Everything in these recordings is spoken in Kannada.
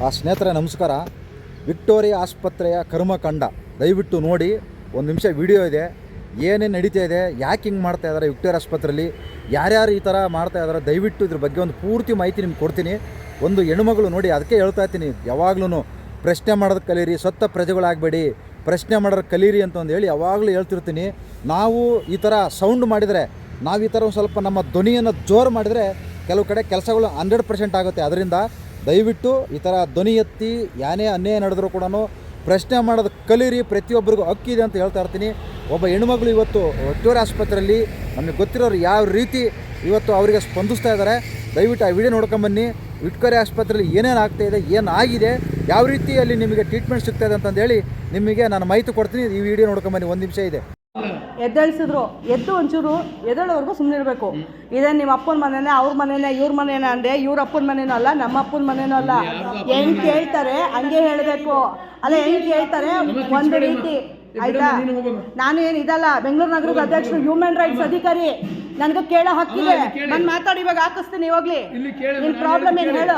ಸ್ನೇಹಿತರೆ ನಮಸ್ಕಾರ. ವಿಕ್ಟೋರಿಯಾ ಆಸ್ಪತ್ರೆಯ ಕರ್ಮಕಾಂಡ ದಯವಿಟ್ಟು ನೋಡಿ. ಒಂದು ನಿಮಿಷ ವಿಡಿಯೋ ಇದೆ, ಏನೇನು ನಡೀತಾ ಇದೆ, ಯಾಕೆ ಹಿಂಗೆ ಮಾಡ್ತಾ ಇದ್ದಾರೆ ವಿಕ್ಟೋರಿಯಾ ಆಸ್ಪತ್ರೆಯಲ್ಲಿ, ಯಾರ್ಯಾರು ಈ ಥರ ಮಾಡ್ತಾ ಇದ್ದಾರೆ, ದಯವಿಟ್ಟು ಇದ್ರ ಬಗ್ಗೆ ಒಂದು ಪೂರ್ತಿ ಮಾಹಿತಿ ನಿಮ್ಗೆ ಕೊಡ್ತೀನಿ. ಒಂದು ಹೆಣ್ಮಗಳು ನೋಡಿ, ಅದಕ್ಕೆ ಹೇಳ್ತಾ ಇರ್ತೀನಿ ಯಾವಾಗ್ಲೂ ಪ್ರಶ್ನೆ ಮಾಡೋದು ಕಲೀರಿ, ಸತ್ತ ಪ್ರಜೆಗಳಾಗಬೇಡಿ, ಪ್ರಶ್ನೆ ಮಾಡೋದು ಕಲೀರಿ ಅಂತಂದು ಹೇಳಿ ಯಾವಾಗಲೂ ಹೇಳ್ತಿರ್ತೀನಿ. ನಾವು ಈ ಥರ ಸೌಂಡ್ ಮಾಡಿದರೆ, ನಾವು ಈ ಥರ ಒಂದು ಸ್ವಲ್ಪ ನಮ್ಮ ಧ್ವನಿಯನ್ನು ಜೋರು ಮಾಡಿದರೆ ಕೆಲವು ಕಡೆ ಕೆಲಸಗಳು 100% ಆಗುತ್ತೆ. ಅದರಿಂದ ದಯವಿಟ್ಟು ಈ ಥರ ಧ್ವನಿ ಎತ್ತಿ ಯಾನೇ ಅನ್ಯಾಯ ನಡೆದರೂ ಕೂಡ ಪ್ರಶ್ನೆ ಮಾಡೋದು ಕಲೀರಿ, ಪ್ರತಿಯೊಬ್ಬರಿಗೂ ಹಕ್ಕಿದೆ ಅಂತ ಹೇಳ್ತಾ ಇರ್ತೀನಿ. ಒಬ್ಬ ಹೆಣ್ಮಗಳು ಇವತ್ತು ವಿಕ್ಟೋರಿಯಾ ಆಸ್ಪತ್ರೆಯಲ್ಲಿ ನಮಗೆ ಗೊತ್ತಿರೋರು ಯಾವ ರೀತಿ ಇವತ್ತು ಅವರಿಗೆ ಸ್ಪಂದಿಸ್ತಾ ಇದ್ದಾರೆ. ದಯವಿಟ್ಟು ಆ ವಿಡಿಯೋ ನೋಡ್ಕೊಂಬನ್ನಿ. ವಿಕ್ಟೋರಿಯಾ ಆಸ್ಪತ್ರೆಯಲ್ಲಿ ಏನೇನು ಆಗ್ತಾಯಿದೆ, ಏನಾಗಿದೆ, ಯಾವ ರೀತಿ ಅಲ್ಲಿ ನಿಮಗೆ ಟ್ರೀಟ್ಮೆಂಟ್ ಸಿಗ್ತಾಯಿದೆ ಅಂತಂದೇಳಿ ನಿಮಗೆ ನಾನು ಮಾಹಿತಿ ಕೊಡ್ತೀನಿ. ಈ ವಿಡಿಯೋ ನೋಡ್ಕೊಂಬನ್ನಿ, 1 ನಿಮಿಷ ಇದೆ. ಎದ್ದೇಳಿಸಿದ್ರು, ಎದ್ದು ಒಂಚೂರು ಎದ್ದೇಳೋವರೆಗೂ ಸುಮ್ಮನೆ ಇರಬೇಕು. ಇದೇ ನಿಮ್ಮ ಅಪ್ಪನ ಮನೆನೇ, ಅವ್ರ ಮನೆನೇ, ಇವ್ರ ಮನೆನೇ ಅಂದೆ, ಇವ್ರ ಅಪ್ಪನ ಮನೇನೂ ಅಲ್ಲ, ನಮ್ಮ ಅಪ್ಪನ ಮನೇನೂ ಅಲ್ಲ. ಹೆಂಗೆ ಕೇಳ್ತಾರೆ ಹಂಗೆ ಹೇಳಬೇಕು. ಅಲ್ಲ ಹೆಂಗೆ ಕೇಳ್ತಾರೆ ಒಂದು ರೀತಿ, ಆಯ್ತಾ? ನಾನು ಏನು ಇದಲ್ಲ, ಬೆಂಗಳೂರು ನಗರದ ಅಧ್ಯಕ್ಷರು, ಹ್ಯೂಮನ್ ರೈಟ್ಸ್ ಅಧಿಕಾರಿ, ನನಗೂ ಕೇಳೋ ಹಕ್ಕಿದೆ. ನಾನು ಮಾತಾಡಿ ಇವಾಗ ಹಾಕಿಸ್ತೀನಿ. ಹೋಗ್ಲಿ, ನಿನ್ನ ಪ್ರಾಬ್ಲಮ್ ಏನು ಹೇಳು,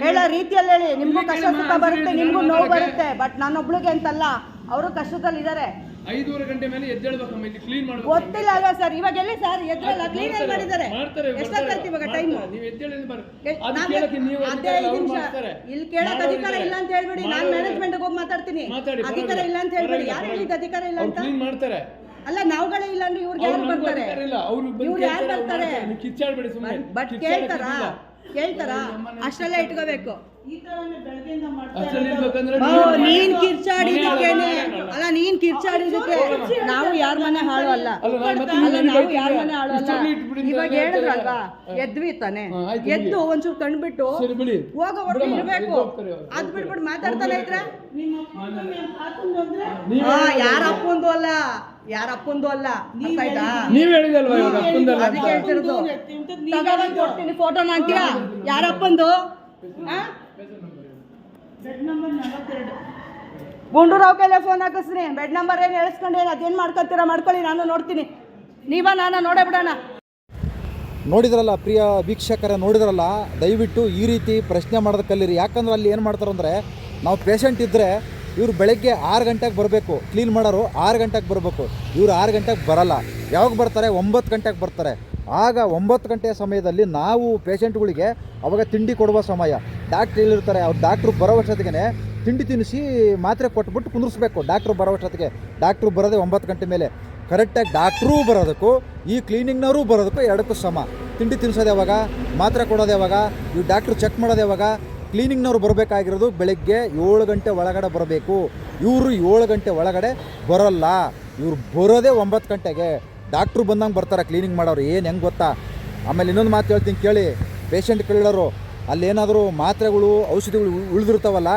ಹೇಳೋ ರೀತಿಯಲ್ಲಿ ಹೇಳಿ. ನಿಮಗೂ ಕಷ್ಟ ಸುಖ ಬರುತ್ತೆ, ನಿಮಗೂ ನೋವು ಬರುತ್ತೆ. ಬಟ್ ನಾನೊಬ್ಳಿಗೆ ಅಂತಲ್ಲ, ಅವರು ಕಷ್ಟದಲ್ಲಿದ್ದಾರೆ. 5:30 ಗಂಟೆ ಮೇಲೆ ಎದ್ದೇಳಬೇಕಮ್ಮ, ಇಲ್ಲಿ ಕ್ಲೀನ್ ಮಾಡಬೇಕು. ಗೊತ್ತಿಲ್ಲ ಅಲ್ವಾ ಸರ್, ಇವಾಗ ಎಲ್ಲಿ ಸರ್ ಎದ್ರಲ್ಲ, ಕ್ಲೀನ್ ಅಲ್ಲಿ ಮಾಡಿದ್ದಾರೆ. ಎಷ್ಟಾಗ್ತೈತಿ ಇವಾಗ ಟೈಮ್? ನೀವು ಎದ್ದೇಳಿ ಅದೇ 5 ನಿಮಿಷ. ಇಲ್ಲಿ ಕೇಳಕ್ ಅಧಿಕಾರ ಇಲ್ಲ ಅಂತ ಹೇಳ್ಬಿಡಿ. ನಾನು ಮ್ಯಾನೇಜ್ಮೆಂಟ್ ಹೋಗಿ ಮಾತಾಡ್ತೀನಿ. ಅಧಿಕಾರ ಇಲ್ಲ ಅಂತ ಹೇಳ್ಬಿಡಿ. ಯಾರು ಹೇಳಿದ ಅಧಿಕಾರ ಇಲ್ಲ ಅಂತ? ಕ್ಲೀನ್ ಮಾಡ್ತಾರೆ. ಅಲ್ಲ ನಾವುಗಳೇ ಇಲ್ಲ ಅಂದ್ರೆ ಇವ್ರಿಗೆ ಯಾರು ಬರ್ತಾರೆ? ಇವ್ರು ಯಾರು ಬರ್ತಾರೆ? ಕಿಚ್ಚಾಡ್ಬೇಡಿ ಸುಮ್ಮನೆ. ಬಟ್ ಕೇಳ್ತಾರಾ ಅಷ್ಟೆಲ್ಲ ಇಟ್ಕೋಬೇಕು. ನೀನ್ ಕಿರ್ಚಾಡಿದಕ್ಕೇನೆ ಅಲ್ಲ, ನೀನ್ ಕಿರ್ಚಾಡಿದಕ್ಕೆ ನಾವು ಯಾರ ಮನೆ ಹಾಳು ಅಲ್ಲ, ನಾವು ಯಾರ ಮನೆ ಹಾಳು ಅಲ್ಲ. ಇವಾಗ ಹೇಳಿದ್ರಲ್ವಾ, ಎದ್ವಿ ತಾನೆ, ಎದ್ದು ಒಂಚೂರು ಕಂಡ್ಬಿಟ್ಟು ಹೋಗೋವರೆಗೂ ಇರ್ಬೇಕು. ಅದ್ ಬಿಟ್ಬಿಟ್ಟು ಮಾತಾಡ್ತಾನೆ ಇದ್ರೆ ಯಾರ ಅಪ್ಪಂದು ಅಲ್ಲ, ಯಾರ ಅಪ್ಪಂದು ಅಲ್ಲ. ನೀವ್ ಹೇಳಿದಲ್ವಾ ಇವಾಗ ಅಪ್ಪಂದಲ್ಲ? ಅದಕ್ಕೆ ಹೇಳ್ತಿರೋದು. ತಗೊಂಡ್ ಕೊಡ್ತೀನಿ ಫೋಟೋ ಅಂತೀಯಾ? ಯಾರ ಅಪ್ಪಂದು? ಗುಂಡೂರಾವ್ ಕೈಲೇ ಫೋನ್ ಹಾಕಿಸ್ರಿ. ಬೆಡ್ ನಂಬರ್ ಏನು ಹೇಳಿಸ್ಕೊಂಡು ಏನು ಅದೇನು ಮಾಡ್ಕೊತೀರಾ ಮಾಡ್ಕೊಳ್ಳಿ, ನಾನು ನೋಡ್ತೀನಿ. ನಾನು ನೋಡೇ ಬಿಡೋಣ. ನೋಡಿದ್ರಲ್ಲ ಪ್ರಿಯ ವೀಕ್ಷಕರ, ನೋಡಿದ್ರಲ್ಲ, ದಯವಿಟ್ಟು ಈ ರೀತಿ ಪ್ರಶ್ನೆ ಮಾಡೋದು ಕಲೀರಿ. ಯಾಕಂದ್ರೆ ಅಲ್ಲಿ ಏನು ಮಾಡ್ತಾರೆ ಅಂದರೆ, ನಾವು ಪೇಷಂಟ್ ಇದ್ದರೆ ಇವರು ಬೆಳಗ್ಗೆ 6 ಗಂಟೆಗೆ ಬರಬೇಕು, ಕ್ಲೀನ್ ಮಾಡೋರು 6 ಗಂಟೆಗೆ ಬರಬೇಕು. ಇವರು 6 ಗಂಟೆಗೆ ಬರಲ್ಲ. ಯಾವಾಗ ಬರ್ತಾರೆ? 9 ಗಂಟೆಗೆ ಬರ್ತಾರೆ. ಆಗ 9 ಗಂಟೆಯ ಸಮಯದಲ್ಲಿ ನಾವು ಪೇಷಂಟ್ಗಳಿಗೆ ಅವಾಗ ತಿಂಡಿ ಕೊಡುವ ಸಮಯ. ಡಾಕ್ಟ್ರ್ ಹೇಳಿರ್ತಾರೆ, ಅವ್ರು ಡಾಕ್ಟ್ರು ಬರೋ ಅಷ್ಟೊತ್ತಿಗೆ ತಿಂಡಿ ತಿನ್ನಿಸಿ ಮಾತ್ರೆ ಕೊಟ್ಬಿಟ್ಟು ಕುಂದಿರಿಸ್ಬೇಕು. ಡಾಕ್ಟ್ರು ಬರೋ ಅಷ್ಟೊತ್ತಿಗೆ, ಡಾಕ್ಟ್ರು ಬರೋದೇ 9 ಗಂಟೆ ಮೇಲೆ. ಕರೆಕ್ಟಾಗಿ ಡಾಕ್ಟ್ರೂ ಬರೋದಕ್ಕೂ ಈ ಕ್ಲೀನಿಂಗ್ನವರು ಬರೋದಕ್ಕೂ ಎರಡಕ್ಕೂ ಸಮ. ತಿಂಡಿ ತಿನ್ನಿಸೋದು ಯಾವಾಗ, ಮಾತ್ರೆ ಕೊಡೋದು ಯಾವಾಗ, ಇವು ಡಾಕ್ಟ್ರು ಚೆಕ್ ಮಾಡೋದು ಯಾವಾಗ? ಕ್ಲೀನಿಂಗ್ನವ್ರು ಬರಬೇಕಾಗಿರೋದು ಬೆಳಗ್ಗೆ 7 ಗಂಟೆ ಒಳಗಡೆ ಬರಬೇಕು. ಇವರು 7 ಗಂಟೆ ಒಳಗಡೆ ಬರೋಲ್ಲ. ಇವ್ರು ಬರೋದೇ 9 ಗಂಟೆಗೆ. ಡಾಕ್ಟ್ರು ಬಂದಂಗೆ ಬರ್ತಾರೆ ಕ್ಲೀನಿಂಗ್ ಮಾಡೋರು. ಏನು ಹೆಂಗೆ ಗೊತ್ತಾ? ಆಮೇಲೆ ಇನ್ನೊಂದು ಮಾತು ಹೇಳ್ತೀನಿ ಕೇಳಿ, ಪೇಷಂಟ್ ಕೇಳೋರು, ಅಲ್ಲೇನಾದರೂ ಮಾತ್ರೆಗಳು ಔಷಧಿಗಳು ಉಳಿದಿರ್ತಾವಲ್ಲ,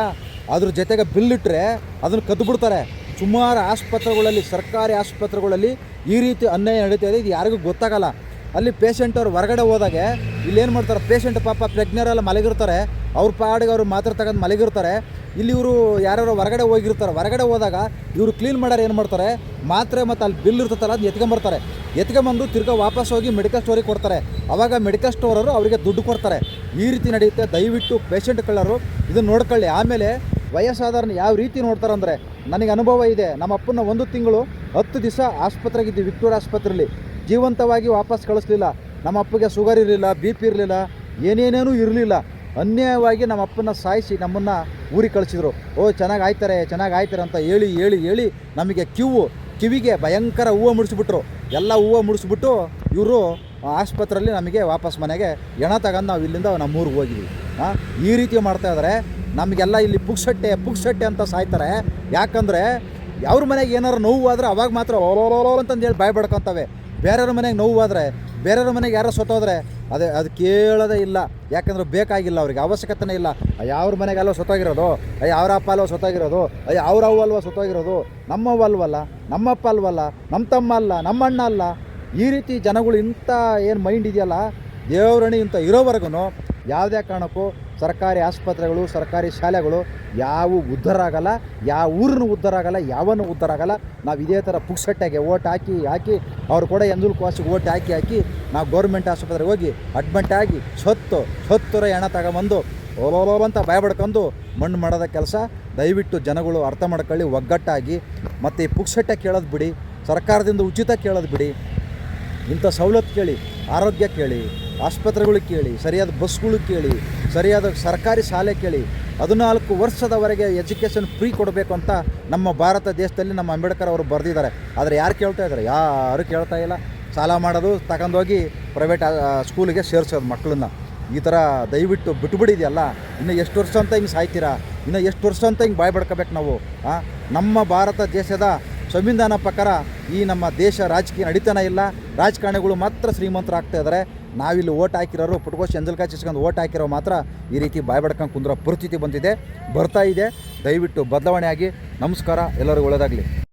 ಅದ್ರ ಜೊತೆಗೆ ಬಿಲ್ಲಿಟ್ಟರೆ ಅದನ್ನು ಕದ್ದುಬಿಡ್ತಾರೆ. ಸುಮಾರು ಆಸ್ಪತ್ರೆಗಳಲ್ಲಿ, ಸರ್ಕಾರಿ ಆಸ್ಪತ್ರೆಗಳಲ್ಲಿ ಈ ರೀತಿ ಅನ್ಯಾಯ ನಡೀತಾ ಇದೆ. ಇದು ಯಾರಿಗೂ ಗೊತ್ತಾಗಲ್ಲ. ಅಲ್ಲಿ ಪೇಷಂಟ್ ಅವ್ರು ಹೊರಗಡೆ ಹೋದಾಗೆ ಇಲ್ಲೇನು ಮಾಡ್ತಾರೆ, ಪೇಷಂಟ್ ಪಾಪ ಪ್ರೆಗ್ನೆರೆಲ್ಲ ಮಲಗಿರ್ತಾರೆ, ಅವ್ರ ಪಾಡಿಗೆ ಅವರು ಮಾತ್ರೆ ತಗೊಂಡು ಮಲಗಿರ್ತಾರೆ. ಇಲ್ಲಿ ಇವರು ಯಾರ್ಯಾರು ಹೊರಗಡೆ ಹೋಗಿರ್ತಾರೆ. ಹೊರಗಡೆ ಹೋದಾಗ ಇವರು ಕ್ಲೀನ್ ಮಾಡೋರು ಏನು ಮಾಡ್ತಾರೆ, ಮಾತ್ರೆ ಮತ್ತು ಅಲ್ಲಿ ಬಿಲ್ ಇರ್ತತ್ತಲ್ಲ ಅದು ಎತ್ಕೊಂಬರ್ತಾರೆ. ಎತ್ಕೊಂಬಂದು ತಿರ್ಗಾ ವಾಪಸ್ ಹೋಗಿ ಮೆಡಿಕಲ್ ಸ್ಟೋರಿಗೆ ಕೊಡ್ತಾರೆ. ಆವಾಗ ಮೆಡಿಕಲ್ ಸ್ಟೋರವರು ಅವರಿಗೆ ದುಡ್ಡು ಕೊಡ್ತಾರೆ. ಈ ರೀತಿ ನಡೆಯುತ್ತೆ. ದಯವಿಟ್ಟು ಪೇಷಂಟ್ ಕಳ್ಳರು ಇದನ್ನು ನೋಡ್ಕೊಳ್ಳಿ. ಆಮೇಲೆ ವಯಸ್ಸಾದವ್ರನ್ನ ಯಾವ ರೀತಿ ನೋಡ್ತಾರೆ ಅಂದರೆ, ನನಗೆ ಅನುಭವ ಇದೆ. ನಮ್ಮ ಅಪ್ಪನ 1 ತಿಂಗಳು 10 ದಿವಸ ಆಸ್ಪತ್ರೆಗಿದ್ದೀವಿ, ವಿಕ್ಟೋರಿಯಾ ಆಸ್ಪತ್ರೆಯಲ್ಲಿ. ಜೀವಂತವಾಗಿ ವಾಪಸ್ ಕಳಿಸ್ಲಿಲ್ಲ. ನಮ್ಮ ಅಪ್ಪಗೆ ಶುಗರ್ ಇರಲಿಲ್ಲ, BP ಇರಲಿಲ್ಲ, ಏನೇನೇನೂ ಇರಲಿಲ್ಲ. ಅನ್ಯಾಯವಾಗಿ ನಮ್ಮ ಅಪ್ಪನ ಸಾಯಿಸಿ ನಮ್ಮನ್ನು ಊರಿಗೆ ಕಳಿಸಿದ್ರು. ಚೆನ್ನಾಗಿ ಆಯ್ತಾರೆ ಅಂತ ಹೇಳಿ ಹೇಳಿ ಹೇಳಿ ನಮಗೆ ಕಿವಿಗೆ ಭಯಂಕರ ಹೂವು ಮುಡಿಸ್ಬಿಟ್ರು. ಎಲ್ಲ ಹೂವು ಮುಡಿಸ್ಬಿಟ್ಟು ಇವರು ಆಸ್ಪತ್ರೆಯಲ್ಲಿ ನಮಗೆ ವಾಪಸ್ ಮನೆಗೆ ಎಣ ತಗೊಂಡು ನಾವು ಇಲ್ಲಿಂದ ನಮ್ಮೂರಿಗೆ ಹೋಗಿದ್ವಿ. ಈ ರೀತಿ ಮಾಡ್ತಾಯಿದ್ದಾರೆ. ನಮಗೆಲ್ಲ ಇಲ್ಲಿ ಪುಕ್ಸಟ್ಟೆ ಅಂತ ಸಾಯ್ತಾರೆ. ಯಾಕಂದರೆ ಅವ್ರ ಮನೆಗೆ ಏನಾರು ನೋವು ಆದರೆ ಅವಾಗ ಮಾತ್ರ ಓಲೋಲೋ ಅಂತಂದೇಳಿ ಬಾಯ್ ಬಡ್ಕೊತವೆ. ಬೇರೆಯವ್ರ ಮನೆಗೆ ನೋವು ಆದರೆ, ಬೇರೆಯವ್ರ ಮನೆಗೆ ಯಾರೋ ಸತ್ತೋದ್ರೆ ಅದು ಕೇಳೋದೇ ಇಲ್ಲ. ಯಾಕಂದ್ರೆ ಬೇಕಾಗಿಲ್ಲ, ಅವ್ರಿಗೆ ಅವಶ್ಯಕತೆನೇ ಇಲ್ಲ. ಅವ್ರ ಮನೆಗೆ ಅಲ್ವ ಸತ್ತೋಗಿರೋದು, ಅವ್ರ ಅಪ್ಪ ಅಲ್ವ ಸತ್ತೋಗಿರೋದು, ಅವ್ರ ಅವ್ವ ಅಲ್ವ ಸತ್ತೋಗಿರೋದು, ನಮ್ಮವ್ವ ಅಲ್ವಲ್ಲ, ನಮ್ಮಪ್ಪ ಅಲ್ವಲ್ಲ, ನಮ್ಮ ತಮ್ಮ ಅಲ್ಲ, ನಮ್ಮ ಅಣ್ಣ ಅಲ್ಲ. ಈ ರೀತಿ ಜನಗಳು ಇಂಥ ಏನು ಮೈಂಡ್ ಇದೆಯಲ್ಲ, ದೇವರಣಿ ಇಂಥ ಇರೋವರೆಗೂ ಯಾವುದೇ ಕಾರಣಕ್ಕೂ ಸರ್ಕಾರಿ ಆಸ್ಪತ್ರೆಗಳು, ಸರ್ಕಾರಿ ಶಾಲೆಗಳು ಯಾವ ಉದ್ಧಾರ ಆಗಲ್ಲ, ಯಾವ ಊರನ್ನು ಉದ್ಧಾರ ಆಗಲ್ಲ, ಯಾವನ್ನೂ ಉದ್ಧಾರ ಆಗಲ್ಲ. ನಾವು ಇದೇ ಥರ ಪುಕ್ಸಟ್ಟೆಗೆ ಓಟ್ ಹಾಕಿ ಅವ್ರು ಕೂಡ ಎಂಜುಲ್ ಕ್ವಾಸಿಗೆ ಓಟ್ ಹಾಕಿ ನಾವು ಗೌರ್ಮೆಂಟ್ ಆಸ್ಪತ್ರೆಗೆ ಹೋಗಿ ಅಡ್ಮಿಟ್ ಆಗಿ ಸತ್ತುರ ಹೆಣ ತಗೊಂಬಂದು ಓಲೋಲೋ ಅಂತ ಭಯ ಬಡ್ಕೊಂಡು ಮಣ್ಣು ಮಾಡೋದ ಕೆಲಸ ದಯವಿಟ್ಟು ಜನಗಳು ಅರ್ಥ ಮಾಡ್ಕೊಳ್ಳಿ, ಒಗ್ಗಟ್ಟಾಗಿ. ಮತ್ತು ಈ ಪುಕ್ಸಟ್ಟೆ ಕೇಳೋದು ಬಿಡಿ, ಸರ್ಕಾರದಿಂದ ಉಚಿತ ಕೇಳೋದು ಬಿಡಿ. ಇಂಥ ಸವಲತ್ತು ಕೇಳಿ, ಆರೋಗ್ಯ ಕೇಳಿ, ಆಸ್ಪತ್ರೆಗಳಿಗೆ ಕೇಳಿ, ಸರಿಯಾದ ಬಸ್ಗಳು ಕೇಳಿ, ಸರಿಯಾದ ಸರ್ಕಾರಿ ಶಾಲೆ ಕೇಳಿ. 14 ವರ್ಷದವರೆಗೆ ಎಜುಕೇಷನ್ ಫ್ರೀ ಕೊಡಬೇಕು ಅಂತ ನಮ್ಮ ಭಾರತ ದೇಶದಲ್ಲಿ ನಮ್ಮ ಅಂಬೇಡ್ಕರ್ ಅವರು ಬರೆದಿದ್ದಾರೆ. ಆದರೆ ಯಾರು ಕೇಳ್ತಾ ಇದ್ದಾರೆ? ಯಾರು ಕೇಳ್ತಾ ಇಲ್ಲ. ಸಾಲ ಮಾಡೋದು, ತಗೊಂಡೋಗಿ ಪ್ರೈವೇಟ್ ಸ್ಕೂಲಿಗೆ ಸೇರಿಸೋದು ಮಕ್ಕಳನ್ನ. ಈ ಥರ ದಯವಿಟ್ಟು ಬಿಟ್ಬಿಡಿದೆಯಲ್ಲ. ಇನ್ನು ಎಷ್ಟು ವರ್ಷ ಅಂತ ಹಿಂಗೆ ಸಾಯ್ತೀರಾ? ಇನ್ನು ಎಷ್ಟು ವರ್ಷ ಅಂತ ಹಿಂಗೆ ಬಾಯ್ ಬಡ್ಕೋಬೇಕು ನಾವು? ನಮ್ಮ ಭಾರತ ದೇಶದ ಸಂವಿಧಾನ ಪ್ರಕಾರ ಈ ನಮ್ಮ ದೇಶ ರಾಜಕೀಯ ನಡೀತಾನೆ ಇಲ್ಲ. ರಾಜಕಾರಣಿಗಳು ಮಾತ್ರ ಶ್ರೀಮಂತರು ಆಗ್ತಾ ಇದ್ದಾರೆ. ನಾವಿಲ್ಲಿ ಓಟ್ ಹಾಕಿರೋರು ಪುಟ್ಕೋಶ್ ಎಂಜಲ್ಕಾಯಿ ಚಿಸ್ಕೊಂಡು ಓಟ್ ಹಾಕಿರೋ ಮಾತ್ರ ಈ ರೀತಿ ಬಾಯ್ ಬಡ್ಕೊಂಡು ಕುಂದಿರೋ ಪರಿಸ್ಥಿತಿ ಬರ್ತಾ ಇದೆ. ದಯವಿಟ್ಟು ಬದಲಾವಣೆ ಆಗಿ. ನಮಸ್ಕಾರ, ಎಲ್ಲರಿಗೂ ಒಳ್ಳೆಯದಾಗಲಿ.